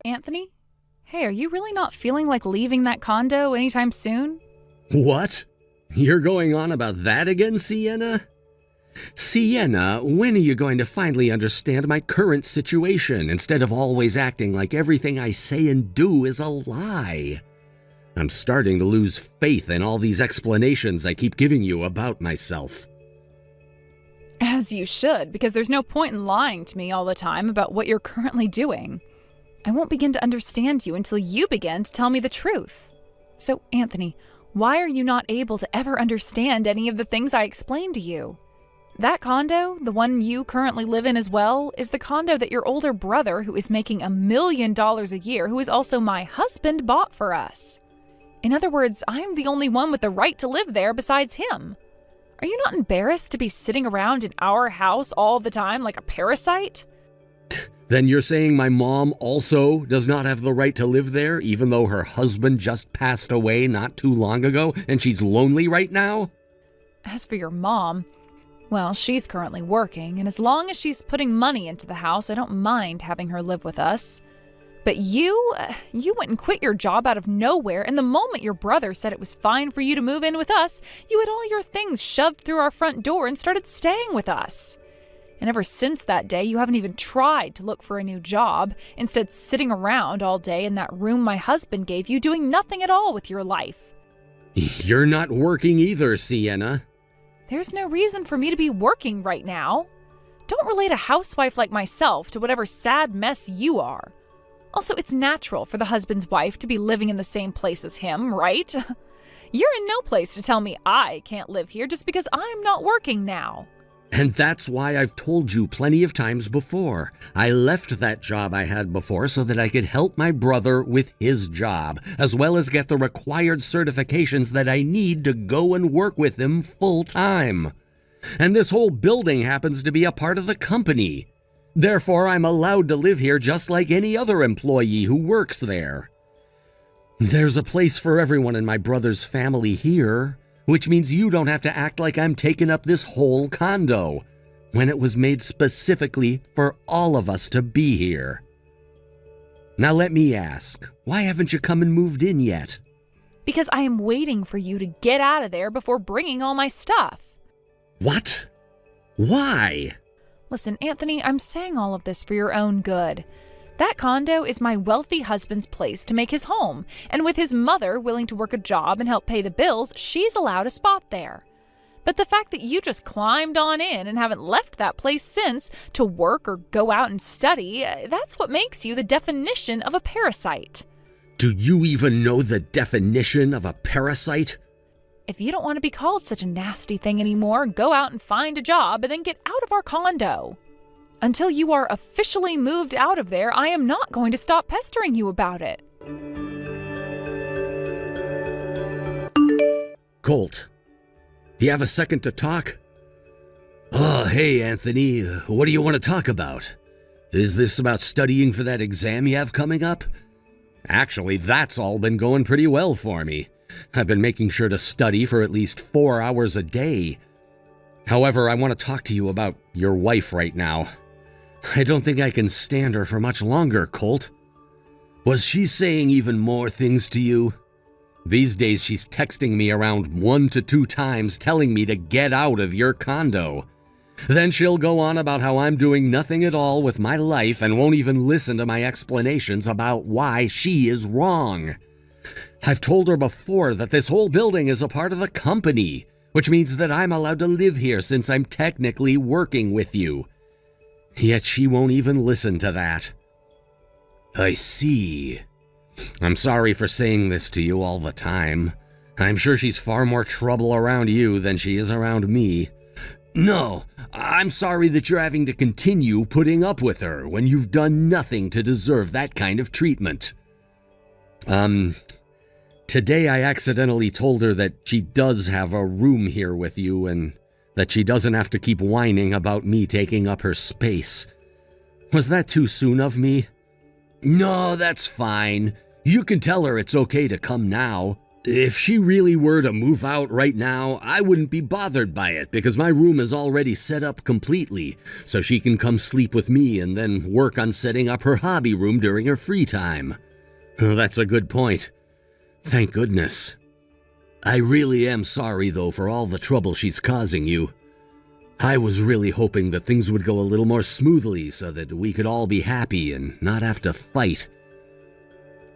Anthony? Hey, are you really not feeling like leaving that condo anytime soon? What? You're going on about that again, Sienna? Sienna, when are you going to finally understand my current situation instead of always acting like everything I say and do is a lie? I'm starting to lose faith in all these explanations I keep giving you about myself. As you should, because there's no point in lying to me all the time about what you're currently doing. I won't begin to understand you until you begin to tell me the truth. So, Anthony, why are you not able to ever understand any of the things I explained to you? That condo, the one you currently live in as well, is the condo that your older brother, who is making $1 million a year, who is also my husband, bought for us. In other words, I'm the only one with the right to live there besides him. Are you not embarrassed to be sitting around in our house all the time like a parasite? Then you're saying my mom also does not have the right to live there, even though her husband just passed away not too long ago and she's lonely right now? As for your mom, well, she's currently working, and as long as she's putting money into the house, I don't mind having her live with us. But you went and quit your job out of nowhere, and the moment your brother said it was fine for you to move in with us, you had all your things shoved through our front door and started staying with us. And ever since that day, you haven't even tried to look for a new job, instead sitting around all day in that room my husband gave you, doing nothing at all with your life. You're not working either, Sienna. There's no reason for me to be working right now. Don't relate a housewife like myself to whatever sad mess you are. Also, it's natural for the husband's wife to be living in the same place as him, right? You're in no place to tell me I can't live here just because I'm not working now. And that's why I've told you plenty of times before. I left that job I had before so that I could help my brother with his job, as well as get the required certifications that I need to go and work with him full time. And this whole building happens to be a part of the company. Therefore, I'm allowed to live here just like any other employee who works there. There's a place for everyone in my brother's family here, which means you don't have to act like I'm taking up this whole condo, when it was made specifically for all of us to be here. Now let me ask, why haven't you come and moved in yet? Because I am waiting for you to get out of there before bringing all my stuff. What? Why? Listen, Anthony, I'm saying all of this for your own good. That condo is my wealthy husband's place to make his home, and with his mother willing to work a job and help pay the bills, she's allowed a spot there. But the fact that you just climbed on in and haven't left that place since to work or go out and study, that's what makes you the definition of a parasite. Do you even know the definition of a parasite? If you don't want to be called such a nasty thing anymore, go out and find a job and then get out of our condo. Until you are officially moved out of there, I am not going to stop pestering you about it. Colt, do you have a second to talk? Oh, hey, Anthony, what do you want to talk about? Is this about studying for that exam you have coming up? Actually, that's all been going pretty well for me. I've been making sure to study for at least 4 hours a day. However, I want to talk to you about your wife right now. I don't think I can stand her for much longer, Colt. Was she saying even more things to you? These days she's texting me around 1 to 2 times telling me to get out of your condo. Then she'll go on about how I'm doing nothing at all with my life and won't even listen to my explanations about why she is wrong. I've told her before that this whole building is a part of the company, which means that I'm allowed to live here since I'm technically working with you. Yet she won't even listen to that. I see. I'm sorry for saying this to you all the time. I'm sure she's far more trouble around you than she is around me. No, I'm sorry that you're having to continue putting up with her when you've done nothing to deserve that kind of treatment. Today I accidentally told her that she does have a room here with you and that she doesn't have to keep whining about me taking up her space. Was that too soon of me? No, that's fine. You can tell her it's okay to come now. If she really were to move out right now, I wouldn't be bothered by it because my room is already set up completely, so she can come sleep with me and then work on setting up her hobby room during her free time. Oh, that's a good point. Thank goodness. I really am sorry, though, for all the trouble she's causing you. I was really hoping that things would go a little more smoothly so that we could all be happy and not have to fight.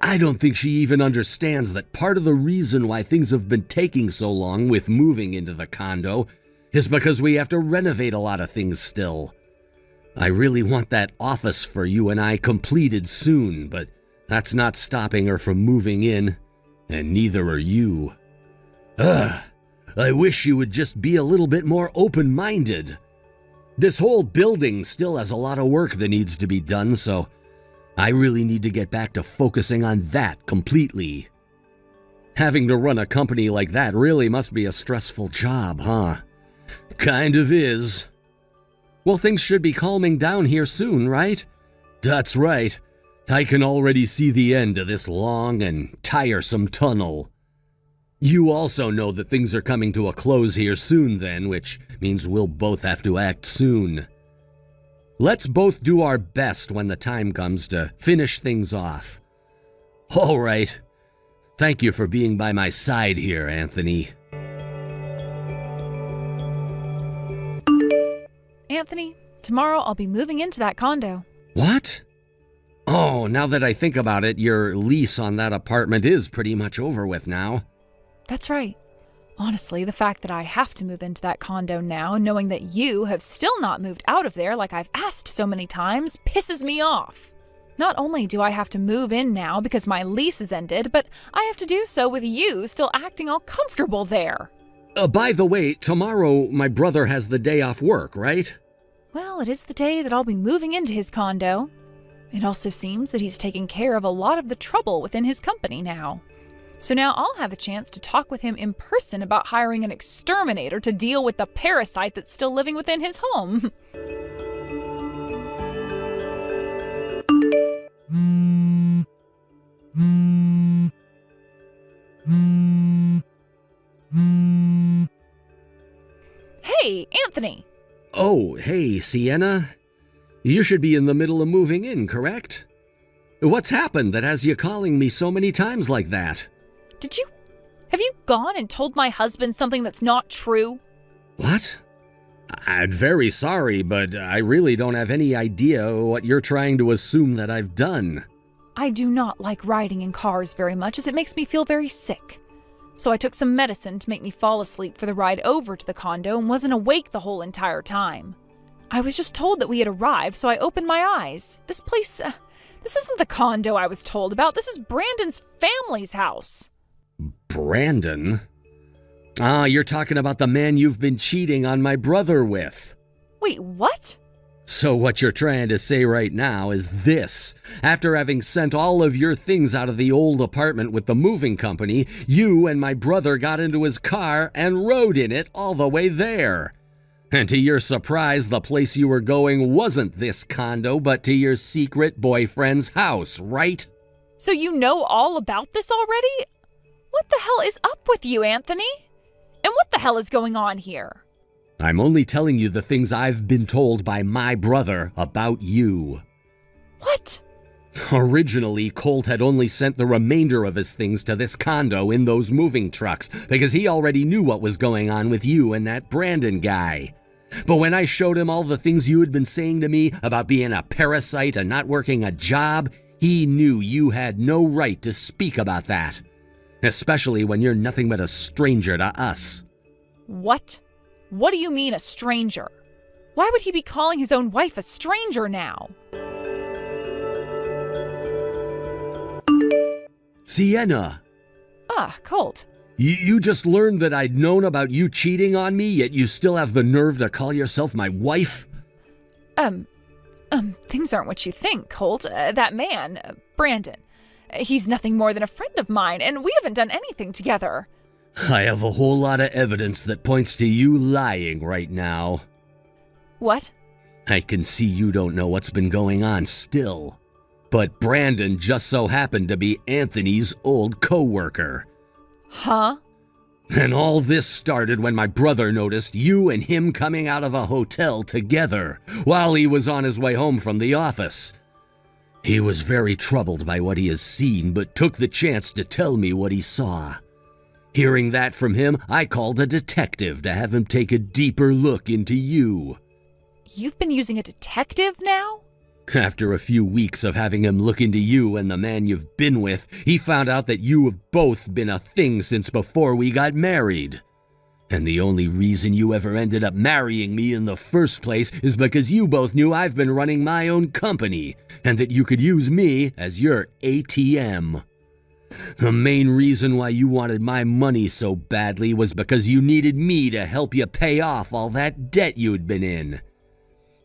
I don't think she even understands that part of the reason why things have been taking so long with moving into the condo is because we have to renovate a lot of things still. I really want that office for you and I completed soon, but that's not stopping her from moving in, and neither are you. I wish you would just be a little bit more open-minded. This whole building still has a lot of work that needs to be done, so I really need to get back to focusing on that completely. Having to run a company like that really must be a stressful job, huh? Kind of is. Well, things should be calming down here soon, right? That's right. I can already see the end of this long and tiresome tunnel. You also know that things are coming to a close here soon then, which means we'll both have to act soon. Let's both do our best when the time comes to finish things off. All right. Thank you for being by my side here, Anthony. Anthony, tomorrow I'll be moving into that condo. What? Oh, now that I think about it, your lease on that apartment is pretty much over with now. That's right. Honestly, the fact that I have to move into that condo now, knowing that you have still not moved out of there like I've asked so many times, pisses me off. Not only do I have to move in now because my lease is ended, but I have to do so with you still acting all comfortable there. By the way, tomorrow my brother has the day off work, right? Well, it is the day that I'll be moving into his condo. It also seems that he's taking care of a lot of the trouble within his company now. So now I'll have a chance to talk with him in person about hiring an exterminator to deal with the parasite that's still living within his home. Hey, Anthony! Oh, hey, Sienna. You should be in the middle of moving in, correct? What's happened that has you calling me so many times like that? Have you gone and told my husband something that's not true? What? I'm very sorry, but I really don't have any idea what you're trying to assume that I've done. I do not like riding in cars very much as it makes me feel very sick. So I took some medicine to make me fall asleep for the ride over to the condo and wasn't awake the whole entire time. I was just told that we had arrived, so I opened my eyes. This place, this isn't the condo I was told about. This is Brandon's family's house. Brandon? Ah, you're talking about the man you've been cheating on my brother with. Wait, what? So what you're trying to say right now is this. After having sent all of your things out of the old apartment with the moving company, you and my brother got into his car and rode in it all the way there. And to your surprise, the place you were going wasn't this condo, but to your secret boyfriend's house, right? So you know all about this already? What the hell is up with you, Anthony? And what the hell is going on here? I'm only telling you the things I've been told by my brother about you. What? Originally, Colt had only sent the remainder of his things to this condo in those moving trucks because he already knew what was going on with you and that Brandon guy. But when I showed him all the things you had been saying to me about being a parasite and not working a job, he knew you had no right to speak about that. Especially when you're nothing but a stranger to us. What? What do you mean, a stranger? Why would he be calling his own wife a stranger now? Sienna! Colt. You just learned that I'd known about you cheating on me, yet you still have the nerve to call yourself my wife? Things aren't what you think, Colt. That man, Brandon, he's nothing more than a friend of mine, and we haven't done anything together. I have a whole lot of evidence that points to you lying right now. What? I can see you don't know what's been going on still. But Brandon just so happened to be Anthony's old co-worker. Huh? And all this started when my brother noticed you and him coming out of a hotel together while he was on his way home from the office. He was very troubled by what he has seen, but took the chance to tell me what he saw. Hearing that from him, I called a detective to have him take a deeper look into you. You've been using a detective now? After a few weeks of having him look into you and the man you've been with, he found out that you have both been a thing since before we got married. And the only reason you ever ended up marrying me in the first place is because you both knew I've been running my own company and that you could use me as your ATM. The main reason why you wanted my money so badly was because you needed me to help you pay off all that debt you'd been in.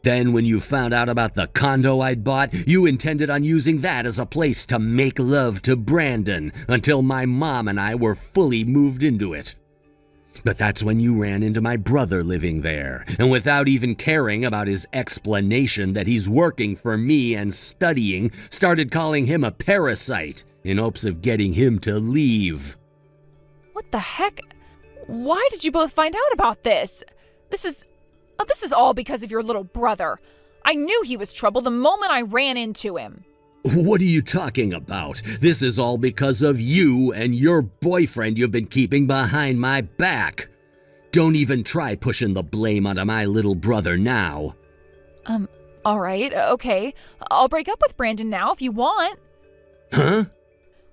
Then when you found out about the condo I'd bought, you intended on using that as a place to make love to Brandon until my mom and I were fully moved into it. But that's when you ran into my brother living there, and without even caring about his explanation that he's working for me and studying, started calling him a parasite in hopes of getting him to leave. What the heck? Why did you both find out about this? This is all because of your little brother. I knew he was trouble the moment I ran into him. What are you talking about? This is all because of you and your boyfriend you've been keeping behind my back. Don't even try pushing the blame onto my little brother now. All right, okay. I'll break up with Brandon now if you want. Huh?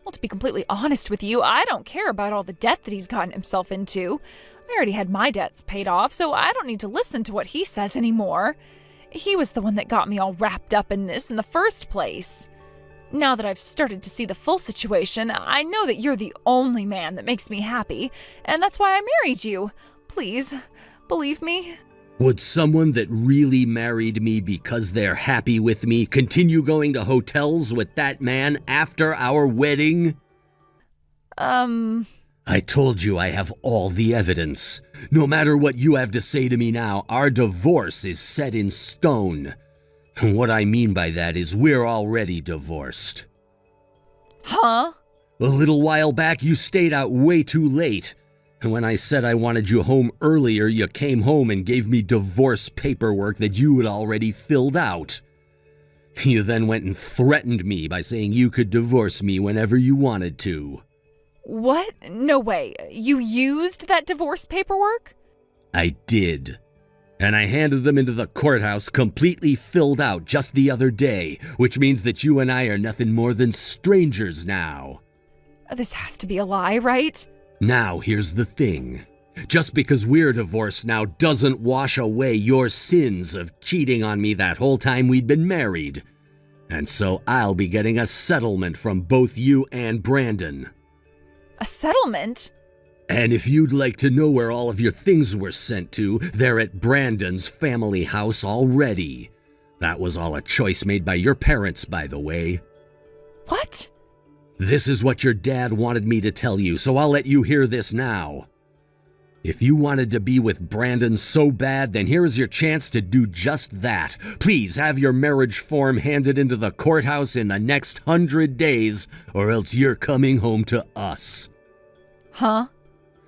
Well, to be completely honest with you, I don't care about all the debt that he's gotten himself into. I already had my debts paid off, so I don't need to listen to what he says anymore. He was the one that got me all wrapped up in this in the first place. Now that I've started to see the full situation, I know that you're the only man that makes me happy, and that's why I married you. Please, believe me. Would someone that really married me because they're happy with me continue going to hotels with that man after our wedding? I told you I have all the evidence. No matter what you have to say to me now, our divorce is set in stone. And what I mean by that is we're already divorced. Huh? A little while back, you stayed out way too late. And when I said I wanted you home earlier, you came home and gave me divorce paperwork that you had already filled out. You then went and threatened me by saying you could divorce me whenever you wanted to. What? No way. You used that divorce paperwork? I did. And I handed them into the courthouse completely filled out just the other day, which means that you and I are nothing more than strangers now. This has to be a lie, right? Now, here's the thing. Just because we're divorced now doesn't wash away your sins of cheating on me that whole time we'd been married. And so I'll be getting a settlement from both you and Brandon. A settlement? And if you'd like to know where all of your things were sent to, they're at Brandon's family house already. That was all a choice made by your parents, by the way. What? This is what your dad wanted me to tell you, so I'll let you hear this now. If you wanted to be with Brandon so bad, then here's your chance to do just that. Please have your marriage form handed into the courthouse in the next 100 days, or else you're coming home to us. Huh?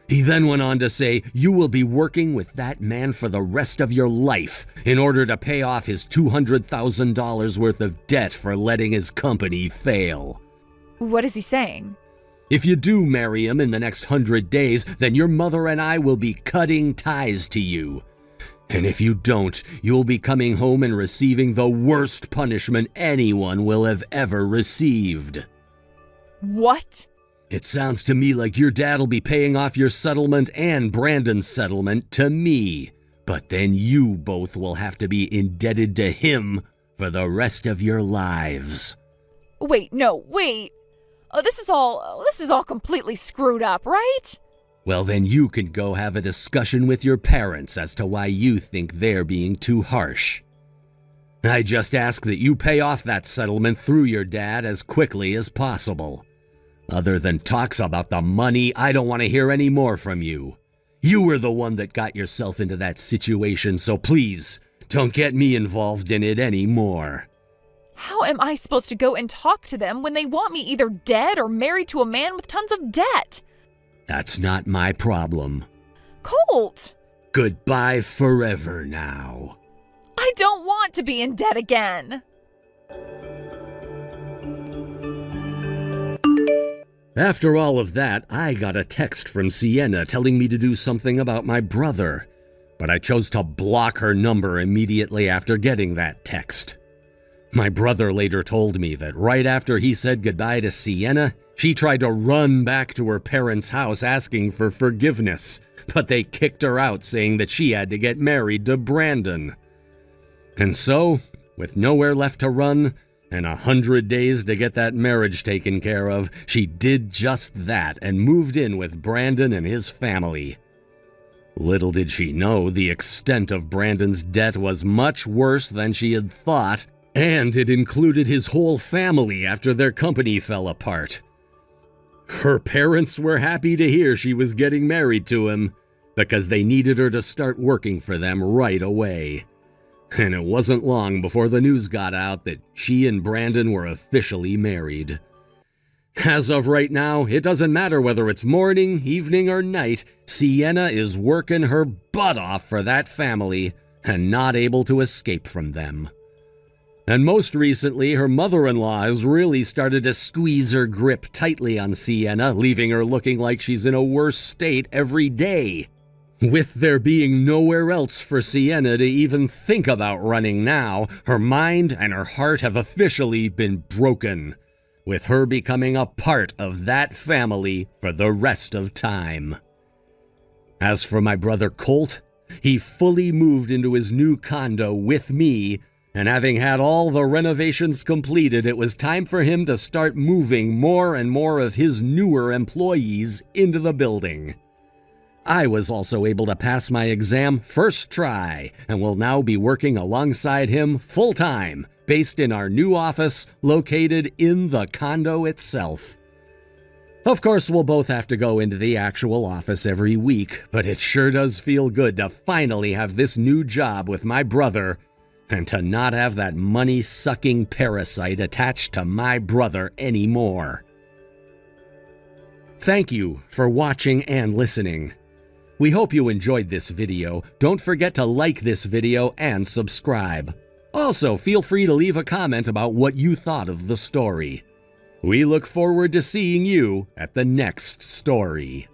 He then went on to say, you will be working with that man for the rest of your life in order to pay off his $200,000 worth of debt for letting his company fail. What is he saying? If you do marry him in the next 100 days, then your mother and I will be cutting ties to you. And if you don't, you'll be coming home and receiving the worst punishment anyone will have ever received. What? It sounds to me like your dad'll be paying off your settlement and Brandon's settlement to me. But then you both will have to be indebted to him for the rest of your lives. Wait. This is all completely screwed up, right? Well, then you can go have a discussion with your parents as to why you think they're being too harsh. I just ask that you pay off that settlement through your dad as quickly as possible. Other than talks about the money, I don't want to hear any more from you. You were the one that got yourself into that situation, so please, don't get me involved in it anymore. How am I supposed to go and talk to them when they want me either dead or married to a man with tons of debt? That's not my problem. Colt! Goodbye forever now. I don't want to be in debt again. After all of that, I got a text from Sienna telling me to do something about my brother, but I chose to block her number immediately after getting that text. My brother later told me that right after he said goodbye to Sienna, she tried to run back to her parents' house asking for forgiveness, but they kicked her out saying that she had to get married to Brandon. And so, with nowhere left to run, and 100 days to get that marriage taken care of, she did just that and moved in with Brandon and his family. Little did she know the extent of Brandon's debt was much worse than she had thought, and it included his whole family after their company fell apart. Her parents were happy to hear she was getting married to him because they needed her to start working for them right away. And it wasn't long before the news got out that she and Brandon were officially married. As of right now, it doesn't matter whether it's morning, evening, or night, Sienna is working her butt off for that family and not able to escape from them. And most recently, her mother-in-law has really started to squeeze her grip tightly on Sienna, leaving her looking like she's in a worse state every day. With there being nowhere else for Sienna to even think about running now, her mind and her heart have officially been broken, with her becoming a part of that family for the rest of time. As for my brother Colt, he fully moved into his new condo with me, and having had all the renovations completed, it was time for him to start moving more and more of his newer employees into the building. I was also able to pass my exam first try and will now be working alongside him full-time, based in our new office located in the condo itself. Of course, we'll both have to go into the actual office every week, but it sure does feel good to finally have this new job with my brother and to not have that money-sucking parasite attached to my brother anymore. Thank you for watching and listening. We hope you enjoyed this video. Don't forget to like this video and subscribe. Also, feel free to leave a comment about what you thought of the story. We look forward to seeing you at the next story.